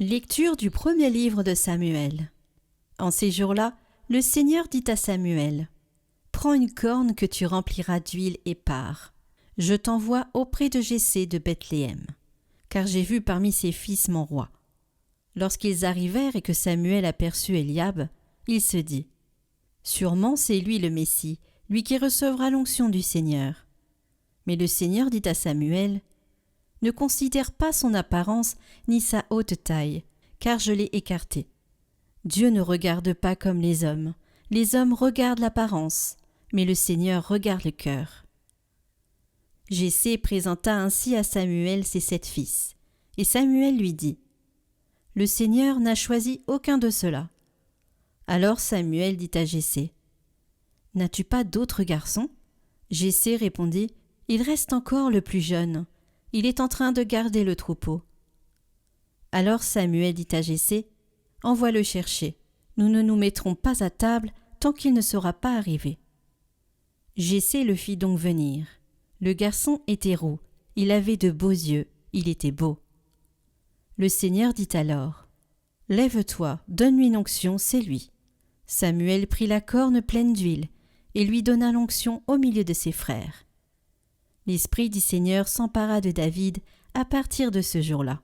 Lecture du premier livre de Samuel. En ces jours-là, le Seigneur dit à Samuel : « Prends une corne que tu rempliras d'huile et pars. Je t'envoie auprès de Jessé de Bethléem, car j'ai vu parmi ses fils mon roi. » Lorsqu'ils arrivèrent et que Samuel aperçut Eliab, il se dit : « Sûrement c'est lui le Messie, lui qui recevra l'onction du Seigneur. » Mais le Seigneur dit à Samuel : « Ne considère pas son apparence ni sa haute taille, car je l'ai écarté. Dieu ne regarde pas comme les hommes regardent l'apparence, mais le Seigneur regarde le cœur. » Jessé présenta ainsi à Samuel ses 7 fils, et Samuel lui dit : « Le Seigneur n'a choisi aucun de ceux-là. » Alors Samuel dit à Jessé : « N'as-tu pas d'autres garçons ? » Jessé répondit : « Il reste encore le plus jeune. Il est en train de garder le troupeau. » Alors Samuel dit à Jessé : « Envoie-le chercher. Nous ne nous mettrons pas à table tant qu'il ne sera pas arrivé. » Jessé le fit donc venir. Le garçon était roux, il avait de beaux yeux, il était beau. Le Seigneur dit alors : « Lève-toi, donne-lui une onction, c'est lui. » Samuel prit la corne pleine d'huile et lui donna l'onction au milieu de ses frères. L'Esprit du Seigneur s'empara de David à partir de ce jour-là.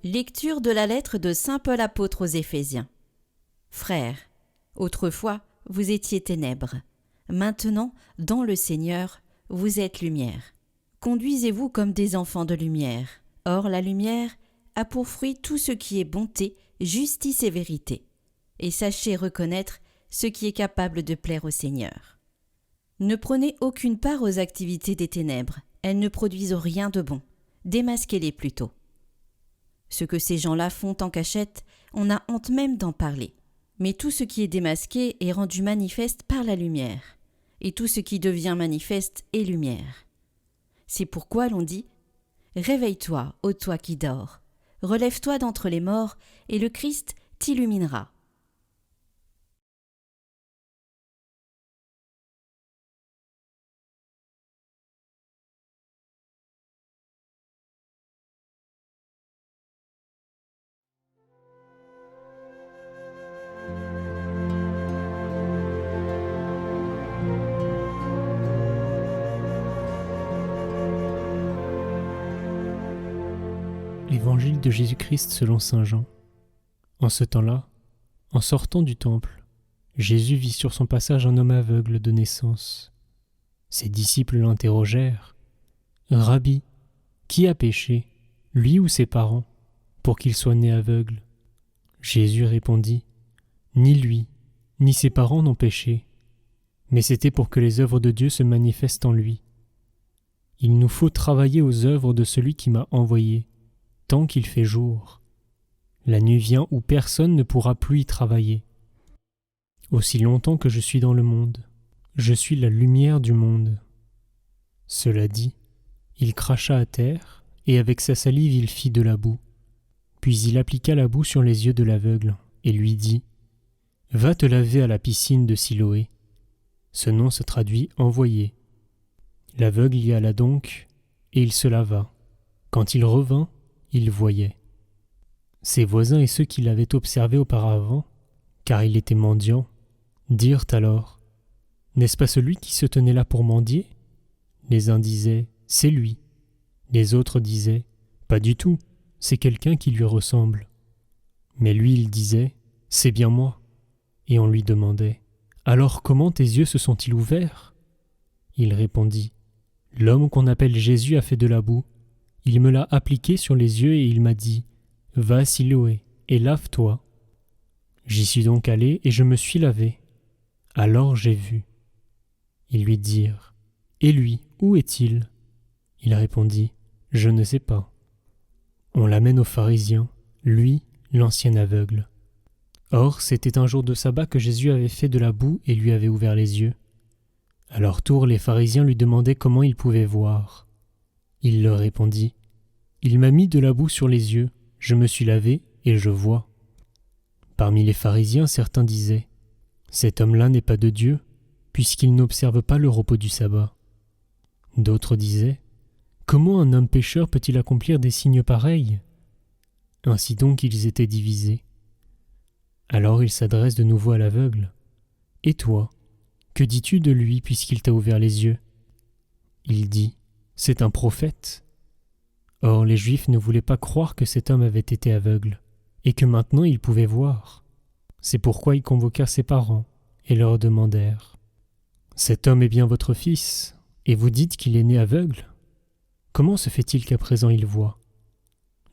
Lecture de la lettre de saint Paul apôtre aux Éphésiens. Frères, autrefois vous étiez ténèbres, maintenant, dans le Seigneur, vous êtes lumière. Conduisez-vous comme des enfants de lumière. Or la lumière a pour fruit tout ce qui est bonté, justice et vérité, et sachez reconnaître ce qui est capable de plaire au Seigneur. Ne prenez aucune part aux activités des ténèbres, elles ne produisent rien de bon, démasquez-les plutôt. Ce que ces gens-là font en cachette, on a honte même d'en parler. Mais tout ce qui est démasqué est rendu manifeste par la lumière, et tout ce qui devient manifeste est lumière. C'est pourquoi l'on dit « Réveille-toi, ô toi qui dors, relève-toi d'entre les morts, et le Christ t'illuminera. » Évangile de Jésus-Christ selon saint Jean. En ce temps-là, en sortant du temple, Jésus vit sur son passage un homme aveugle de naissance. Ses disciples l'interrogèrent. « Rabbi, qui a péché, lui ou ses parents, pour qu'il soit né aveugle ?» Jésus répondit. « Ni lui, ni ses parents n'ont péché, mais c'était pour que les œuvres de Dieu se manifestent en lui. Il nous faut travailler aux œuvres de celui qui m'a envoyé, tant qu'il fait jour. La nuit vient où personne ne pourra plus y travailler. Aussi longtemps que je suis dans le monde, je suis la lumière du monde. » Cela dit, il cracha à terre, et avec sa salive il fit de la boue. Puis il appliqua la boue sur les yeux de l'aveugle, et lui dit « Va te laver à la piscine de Siloé. » Ce nom se traduit « envoyé ». L'aveugle y alla donc, et il se lava. Quand il revint, il voyait. Ses voisins et ceux qui l'avaient observé auparavant, car il était mendiant, dirent alors « N'est-ce pas celui qui se tenait là pour mendier ?» Les uns disaient « C'est lui ». Les autres disaient « Pas du tout, c'est quelqu'un qui lui ressemble ». Mais lui il disait « C'est bien moi ». Et on lui demandait « Alors comment tes yeux se sont-ils ouverts ?» Il répondit « L'homme qu'on appelle Jésus a fait de la boue. Il me l'a appliqué sur les yeux et il m'a dit « Va à Siloé et lave-toi ». J'y suis donc allé et je me suis lavé. Alors j'ai vu. Ils lui dirent « Et lui, où est-il » Il répondit « Je ne sais pas ». On l'amène aux pharisiens, lui, l'ancien aveugle. Or, c'était un jour de sabbat que Jésus avait fait de la boue et lui avait ouvert les yeux. À leur tour, les pharisiens lui demandaient comment il pouvait voir. Il leur répondit « Il m'a mis de la boue sur les yeux, je me suis lavé et je vois. » Parmi les pharisiens, certains disaient « Cet homme-là n'est pas de Dieu, puisqu'il n'observe pas le repos du sabbat. » D'autres disaient « Comment un homme pécheur peut-il accomplir des signes pareils ?» Ainsi donc ils étaient divisés. Alors il s'adresse de nouveau à l'aveugle. « Et toi, que dis-tu de lui puisqu'il t'a ouvert les yeux ?» Il dit « C'est un prophète. » Or les Juifs ne voulaient pas croire que cet homme avait été aveugle, et que maintenant il pouvait voir. C'est pourquoi ils convoquèrent ses parents, et leur demandèrent « Cet homme est bien votre fils, et vous dites qu'il est né aveugle ? Comment se fait-il qu'à présent il voit ?»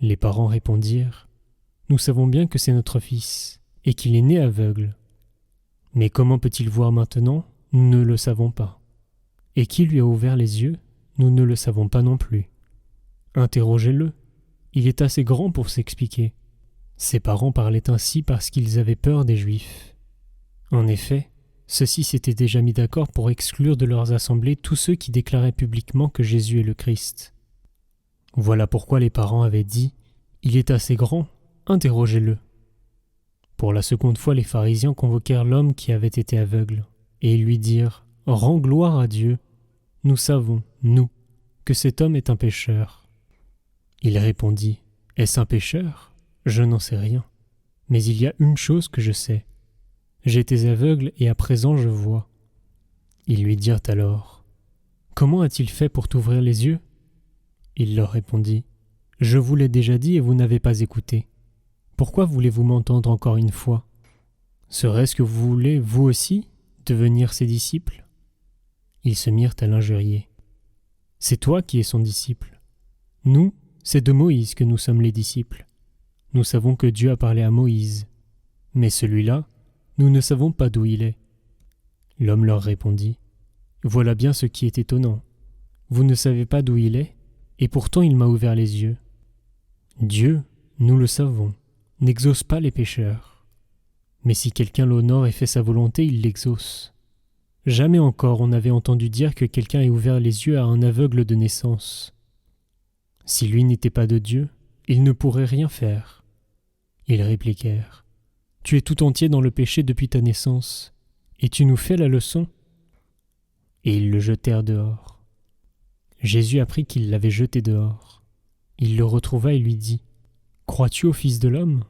Les parents répondirent « Nous savons bien que c'est notre fils, et qu'il est né aveugle. Mais comment peut-il voir maintenant ? Nous ne le savons pas. Et qui lui a ouvert les yeux ? Nous ne le savons pas non plus. Interrogez-le, il est assez grand pour s'expliquer. » Ses parents parlaient ainsi parce qu'ils avaient peur des Juifs. En effet, ceux-ci s'étaient déjà mis d'accord pour exclure de leurs assemblées tous ceux qui déclaraient publiquement que Jésus est le Christ. Voilà pourquoi les parents avaient dit « Il est assez grand, interrogez-le ». Pour la seconde fois, les pharisiens convoquèrent l'homme qui avait été aveugle, et ils lui dirent « Rends gloire à Dieu. Nous savons, nous, que cet homme est un pécheur. » Il répondit « Est-ce un pécheur ? Je n'en sais rien. Mais il y a une chose que je sais. J'étais aveugle et à présent je vois. » Ils lui dirent alors « Comment a-t-il fait pour t'ouvrir les yeux ?» Il leur répondit « Je vous l'ai déjà dit et vous n'avez pas écouté. Pourquoi voulez-vous m'entendre encore une fois ? Serait-ce que vous voulez, vous aussi, devenir ses disciples ?» Ils se mirent à l'injurier. « C'est toi qui es son disciple. Nous, c'est de Moïse que nous sommes les disciples. nous savons que Dieu a parlé à Moïse. Mais celui-là, nous ne savons pas d'où il est. » L'homme leur répondit, « Voilà bien ce qui est étonnant. Vous ne savez pas d'où il est, et pourtant il m'a ouvert les yeux. Dieu, nous le savons, n'exauce pas les pécheurs. Mais si quelqu'un l'honore et fait sa volonté, il l'exauce. Jamais encore on n'avait entendu dire que quelqu'un ait ouvert les yeux à un aveugle de naissance. Si lui n'était pas de Dieu, il ne pourrait rien faire. » Ils répliquèrent, « Tu es tout entier dans le péché depuis ta naissance, et tu nous fais la leçon ?» Et ils le jetèrent dehors. Jésus apprit qu'ils l'avaient jeté dehors. Il le retrouva et lui dit, « Crois-tu au Fils de l'homme »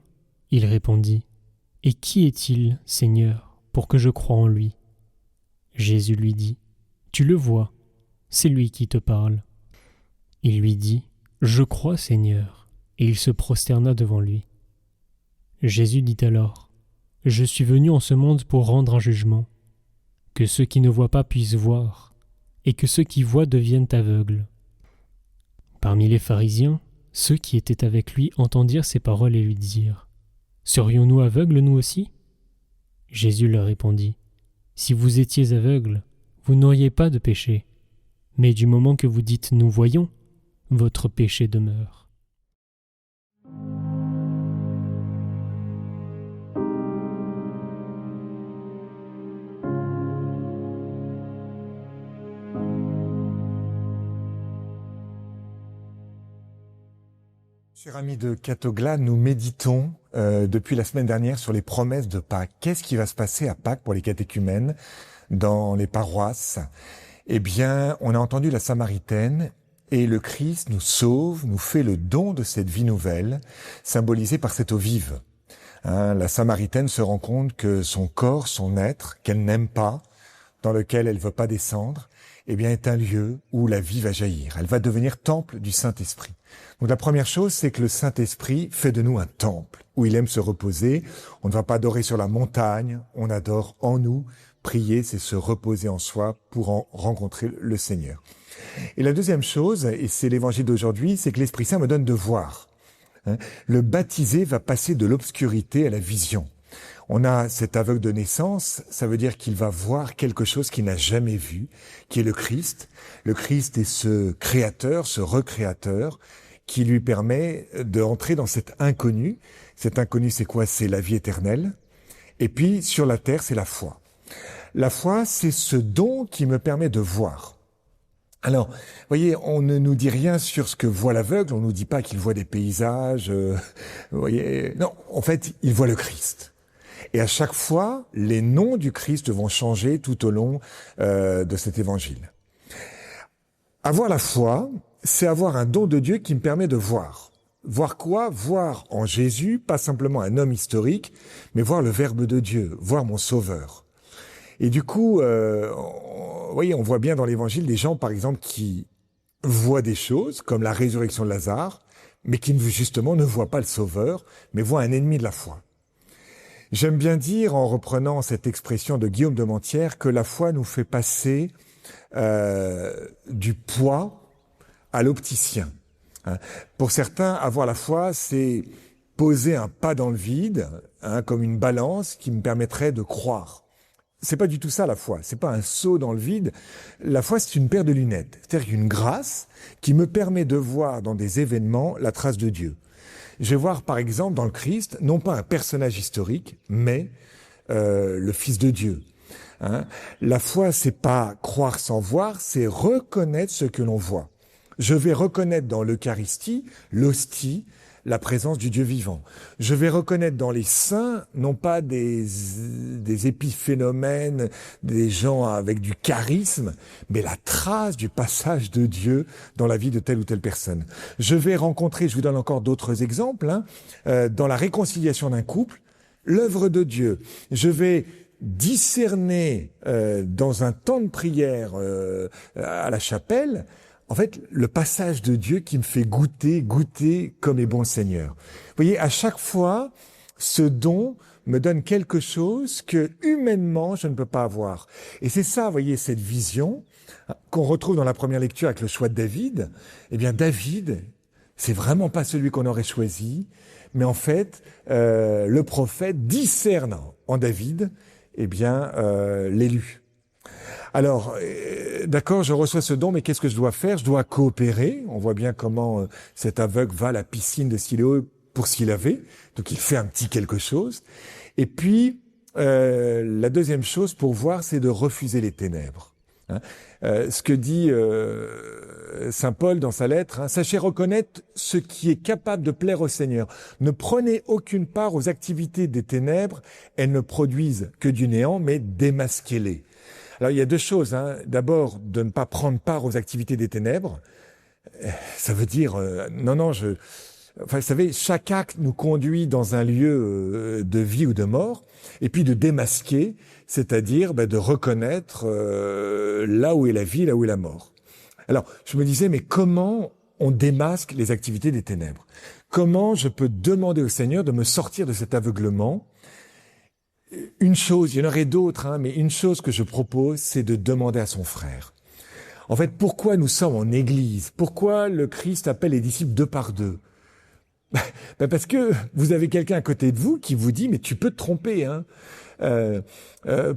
Il répondit, « Et qui est-il, Seigneur, pour que je croie en lui ?» Jésus lui dit, « Tu le vois, c'est lui qui te parle. » Il lui dit, « Je crois, Seigneur. » Et il se prosterna devant lui. Jésus dit alors, « Je suis venu en ce monde pour rendre un jugement, que ceux qui ne voient pas puissent voir, et que ceux qui voient deviennent aveugles. » Parmi les pharisiens, ceux qui étaient avec lui entendirent ces paroles et lui dirent, « Serions-nous aveugles nous aussi ?» Jésus leur répondit, « Si vous étiez aveugles, vous n'auriez pas de péché, mais du moment que vous dites « Nous voyons », votre péché demeure. Chers amis de Catogla, nous méditons depuis la semaine dernière sur les promesses de Pâques. Qu'est-ce qui va se passer à Pâques pour les catéchumènes dans les paroisses? Eh bien, on a entendu la Samaritaine et le Christ nous sauve, nous fait le don de cette vie nouvelle, symbolisée par cette eau vive. La Samaritaine se rend compte que son corps, son être, qu'elle n'aime pas, dans lequel elle ne veut pas descendre, eh bien, est un lieu où la vie va jaillir. Elle va devenir temple du Saint-Esprit. Donc la première chose, c'est que le Saint-Esprit fait de nous un temple où il aime se reposer. On ne va pas adorer sur la montagne, on adore en nous. Prier, c'est se reposer en soi pour en rencontrer le Seigneur. Et la deuxième chose, et c'est l'évangile d'aujourd'hui, c'est que l'Esprit Saint me donne de voir. Le baptisé va passer de l'obscurité à la vision. On a cet aveugle de naissance, ça veut dire qu'il va voir quelque chose qu'il n'a jamais vu, qui est le Christ. Le Christ est ce créateur, ce recréateur, qui lui permet d'entrer dans cet inconnu. Cet inconnu, c'est quoi? C'est la vie éternelle. Et puis, sur la terre, c'est la foi. La foi, c'est ce don qui me permet de voir. Alors, vous voyez, on ne nous dit rien sur ce que voit l'aveugle, on ne nous dit pas qu'il voit des paysages, vous voyez. Non, en fait, il voit le Christ. Et à chaque fois, les noms du Christ vont changer tout au long de cet évangile. Avoir la foi, c'est avoir un don de Dieu qui me permet de voir. Voir quoi? Voir en Jésus, pas simplement un homme historique, mais voir le Verbe de Dieu, voir mon Sauveur. Et du coup, vous voyez, on voit bien dans l'évangile des gens, par exemple, qui voient des choses, comme la résurrection de Lazare, mais qui justement ne voient pas le Sauveur, mais voient un ennemi de la foi. J'aime bien dire, en reprenant cette expression de Guillaume de Mentières, que la foi nous fait passer du poids à l'opticien. Pour certains, avoir la foi, c'est poser un pas dans le vide, comme une balance qui me permettrait de croire. C'est pas du tout ça la foi, c'est pas un saut dans le vide. La foi, c'est une paire de lunettes, c'est-à-dire une grâce qui me permet de voir dans des événements la trace de Dieu. Je vais voir par exemple dans le Christ, non pas un personnage historique, mais le Fils de Dieu. La foi, c'est pas croire sans voir, c'est reconnaître ce que l'on voit. Je vais reconnaître dans l'Eucharistie, l'hostie, la présence du Dieu vivant. Je vais reconnaître dans les saints, non pas des épiphénomènes, des gens avec du charisme, mais la trace du passage de Dieu dans la vie de telle ou telle personne. Je vais rencontrer, je vous donne encore d'autres exemples, dans la réconciliation d'un couple, l'œuvre de Dieu. Je vais discerner dans un temps de prière à la chapelle, en fait, le passage de Dieu qui me fait goûter comme est bon le Seigneur. Vous voyez, à chaque fois, ce don me donne quelque chose que humainement je ne peux pas avoir. Et c'est ça, vous voyez, cette vision qu'on retrouve dans la première lecture avec le choix de David. Eh bien, David, C'est vraiment pas celui qu'on aurait choisi, mais en fait, le prophète discerne en David, l'élu. Alors, d'accord, je reçois ce don, mais qu'est-ce que je dois faire? Je dois coopérer. On voit bien comment cet aveugle va à la piscine de Siloé pour s'y laver. Donc, il fait un petit quelque chose. Et puis, la deuxième chose pour voir, c'est de refuser les ténèbres. Ce que dit saint Paul dans sa lettre, sachez reconnaître ce qui est capable de plaire au Seigneur. Ne prenez aucune part aux activités des ténèbres, elles ne produisent que du néant, mais démasquez-les. Alors il y a deux choses. D'abord, de ne pas prendre part aux activités des ténèbres. Ça veut dire, vous savez, chaque acte nous conduit dans un lieu de vie ou de mort, et puis de démasquer, c'est-à-dire de reconnaître là où est la vie, là où est la mort. Alors, je me disais, mais comment on démasque les activités des ténèbres? Comment je peux demander au Seigneur de me sortir de cet aveuglement? Une chose, il y en aurait d'autres, mais une chose que je propose, c'est de demander à son frère. En fait, pourquoi nous sommes en Église? Pourquoi le Christ appelle les disciples deux par deux? Parce que vous avez quelqu'un à côté de vous qui vous dit, mais tu peux te tromper.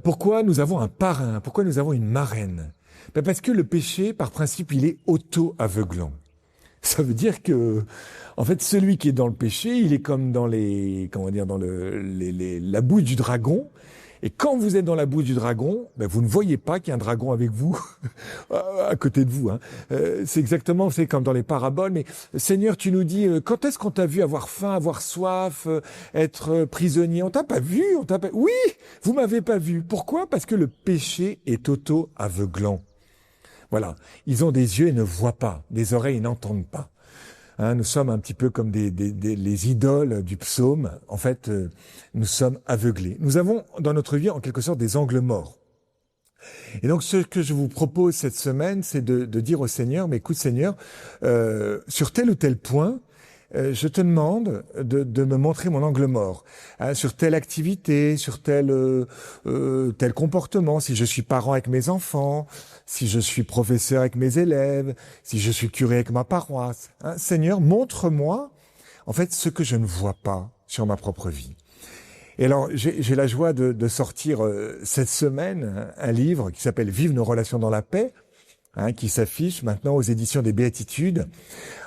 Pourquoi nous avons un parrain? Pourquoi nous avons une marraine? Parce que le péché, par principe, il est auto-aveuglant. Ça veut dire que, en fait, celui qui est dans le péché, il est comme dans la bouche du dragon. Et quand vous êtes dans la bouche du dragon, vous ne voyez pas qu'il y a un dragon avec vous, à côté de vous. C'est exactement, c'est comme dans les paraboles. Mais Seigneur, tu nous dis, quand est-ce qu'on t'a vu avoir faim, avoir soif, être prisonnier? On t'a pas vu, Oui, vous m'avez pas vu. Pourquoi? Parce que le péché est auto-aveuglant. Voilà. Ils ont des yeux et ne voient pas, des oreilles et n'entendent pas. Nous sommes un petit peu comme les idoles du psaume. En fait, nous sommes aveuglés. Nous avons dans notre vie, en quelque sorte, des angles morts. Et donc, ce que je vous propose cette semaine, c'est de dire au Seigneur, mais écoute Seigneur, sur tel ou tel point, je te demande de me montrer mon angle mort, sur telle activité, sur tel comportement, si je suis parent avec mes enfants, si je suis professeur avec mes élèves, si je suis curé avec ma paroisse. Seigneur, montre-moi en fait ce que je ne vois pas sur ma propre vie. Et alors, j'ai la joie de sortir cette semaine un livre qui s'appelle « Vive nos relations dans la paix », qui s'affiche maintenant aux éditions des Béatitudes.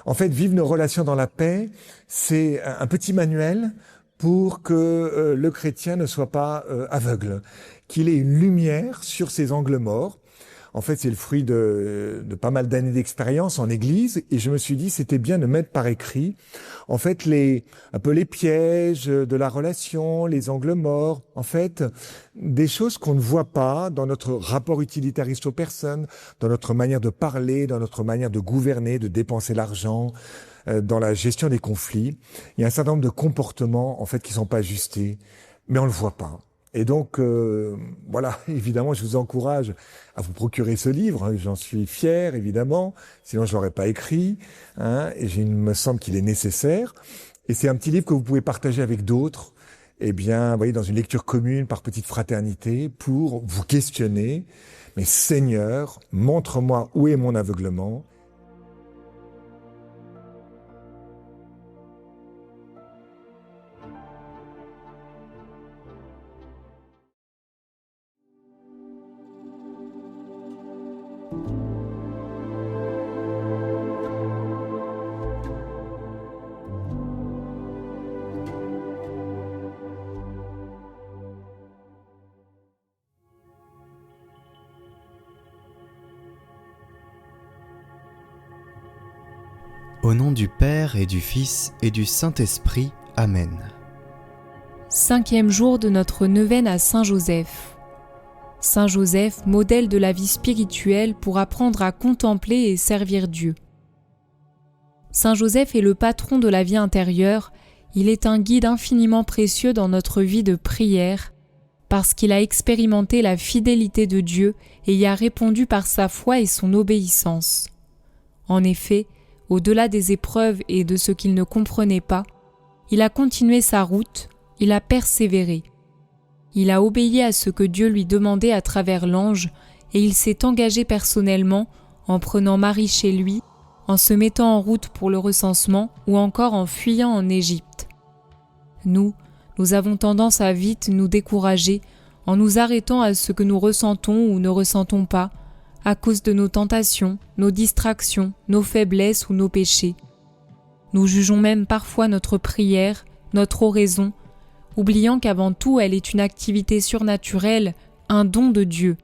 En fait, Vive nos relations dans la paix, c'est un petit manuel pour que le chrétien ne soit pas aveugle, qu'il ait une lumière sur ses angles morts. En fait, c'est le fruit de pas mal d'années d'expérience en Église, et je me suis dit c'était bien de mettre par écrit, en fait, un peu les pièges de la relation, les angles morts, en fait, des choses qu'on ne voit pas dans notre rapport utilitariste aux personnes, dans notre manière de parler, dans notre manière de gouverner, de dépenser l'argent, dans la gestion des conflits. Il y a un certain nombre de comportements, en fait, qui sont pas ajustés, mais on le voit pas. Et donc, voilà, évidemment, je vous encourage à vous procurer ce livre. J'en suis fier, évidemment, sinon je l'aurais pas écrit. Et il me semble qu'il est nécessaire. Et c'est un petit livre que vous pouvez partager avec d'autres, vous voyez, dans une lecture commune, par petite fraternité, pour vous questionner. Mais Seigneur, montre-moi où est mon aveuglement. Au nom du Père et du Fils et du Saint-Esprit. Amen. 5e jour de notre neuvaine à Saint Joseph. Saint Joseph, modèle de la vie spirituelle pour apprendre à contempler et servir Dieu. Saint Joseph est le patron de la vie intérieure, il est un guide infiniment précieux dans notre vie de prière, parce qu'il a expérimenté la fidélité de Dieu et y a répondu par sa foi et son obéissance. En effet, au-delà des épreuves et de ce qu'il ne comprenait pas, il a continué sa route, il a persévéré. Il a obéi à ce que Dieu lui demandait à travers l'ange et il s'est engagé personnellement en prenant Marie chez lui, en se mettant en route pour le recensement ou encore en fuyant en Égypte. Nous avons tendance à vite nous décourager en nous arrêtant à ce que nous ressentons ou ne ressentons pas, à cause de nos tentations, nos distractions, nos faiblesses ou nos péchés. Nous jugeons même parfois notre prière, notre oraison, oubliant qu'avant tout elle est une activité surnaturelle, un don de Dieu.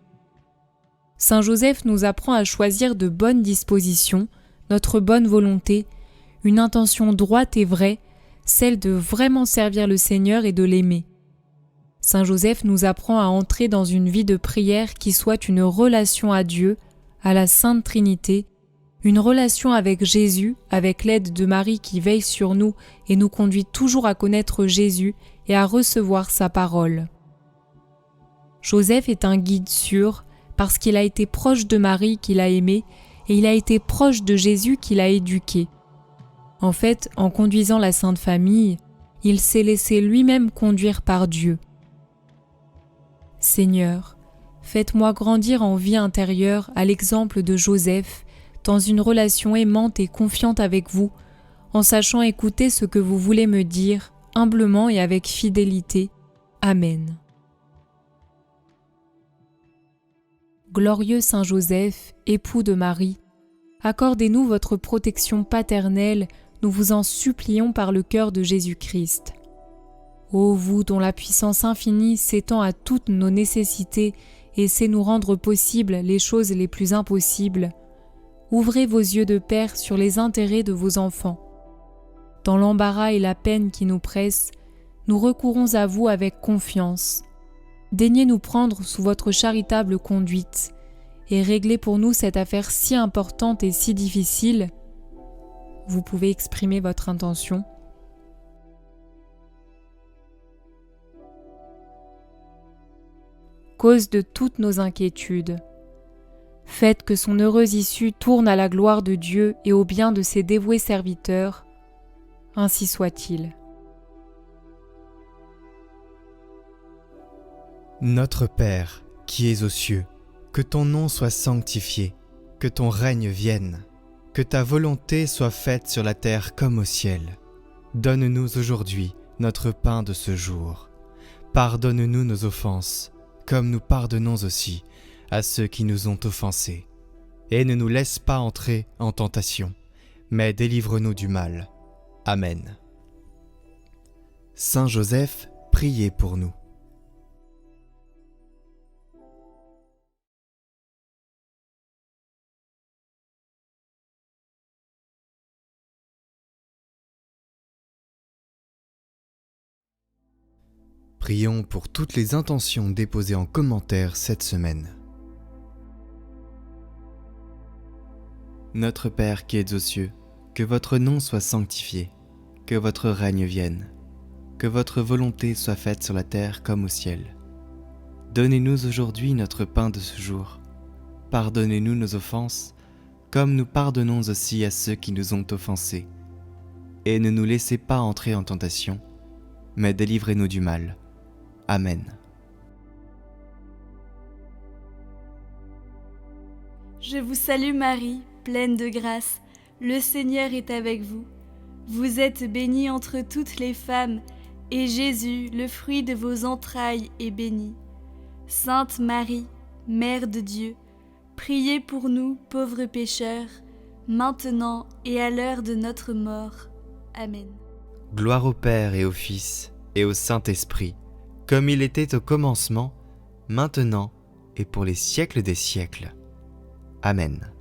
Saint Joseph nous apprend à choisir de bonnes dispositions, notre bonne volonté, une intention droite et vraie, celle de vraiment servir le Seigneur et de l'aimer. Saint Joseph nous apprend à entrer dans une vie de prière qui soit une relation à Dieu, à la Sainte Trinité, une relation avec Jésus, avec l'aide de Marie qui veille sur nous et nous conduit toujours à connaître Jésus et à recevoir sa parole. Joseph est un guide sûr parce qu'il a été proche de Marie qu'il a aimée et il a été proche de Jésus qu'il a éduqué. En fait, en conduisant la Sainte Famille, il s'est laissé lui-même conduire par Dieu. Seigneur, faites-moi grandir en vie intérieure à l'exemple de Joseph, dans une relation aimante et confiante avec vous, en sachant écouter ce que vous voulez me dire, humblement et avec fidélité. Amen. Glorieux Saint Joseph, époux de Marie, accordez-nous votre protection paternelle, nous vous en supplions par le cœur de Jésus-Christ. Ô vous dont la puissance infinie s'étend à toutes nos nécessités et sait nous rendre possibles les choses les plus impossibles, ouvrez vos yeux de Père sur les intérêts de vos enfants. Dans l'embarras et la peine qui nous pressent, nous recourons à vous avec confiance. Daignez nous prendre sous votre charitable conduite et régler pour nous cette affaire si importante et si difficile. Vous pouvez exprimer votre intention. Cause de toutes nos inquiétudes. Faites que son heureuse issue tourne à la gloire de Dieu et au bien de ses dévoués serviteurs. Ainsi soit-il. Notre Père, qui es aux cieux, que ton nom soit sanctifié, que ton règne vienne, que ta volonté soit faite sur la terre comme au ciel. Donne-nous aujourd'hui notre pain de ce jour. Pardonne-nous nos offenses, comme nous pardonnons aussi à ceux qui nous ont offensés. Et ne nous laisse pas entrer en tentation, mais délivre-nous du mal. Amen. Saint Joseph, priez pour nous. Prions pour toutes les intentions déposées en commentaire cette semaine. Notre Père qui êtes aux cieux, que votre nom soit sanctifié, que votre règne vienne, que votre volonté soit faite sur la terre comme au ciel. Donnez-nous aujourd'hui notre pain de ce jour. Pardonnez-nous nos offenses, comme nous pardonnons aussi à ceux qui nous ont offensés. Et ne nous laissez pas entrer en tentation, mais délivrez-nous du mal. Amen. Je vous salue Marie, pleine de grâce, le Seigneur est avec vous. Vous êtes bénie entre toutes les femmes, et Jésus, le fruit de vos entrailles, est béni. Sainte Marie, Mère de Dieu, priez pour nous, pauvres pécheurs, maintenant et à l'heure de notre mort. Amen. Gloire au Père et au Fils et au Saint-Esprit, comme il était au commencement, maintenant et pour les siècles des siècles. Amen.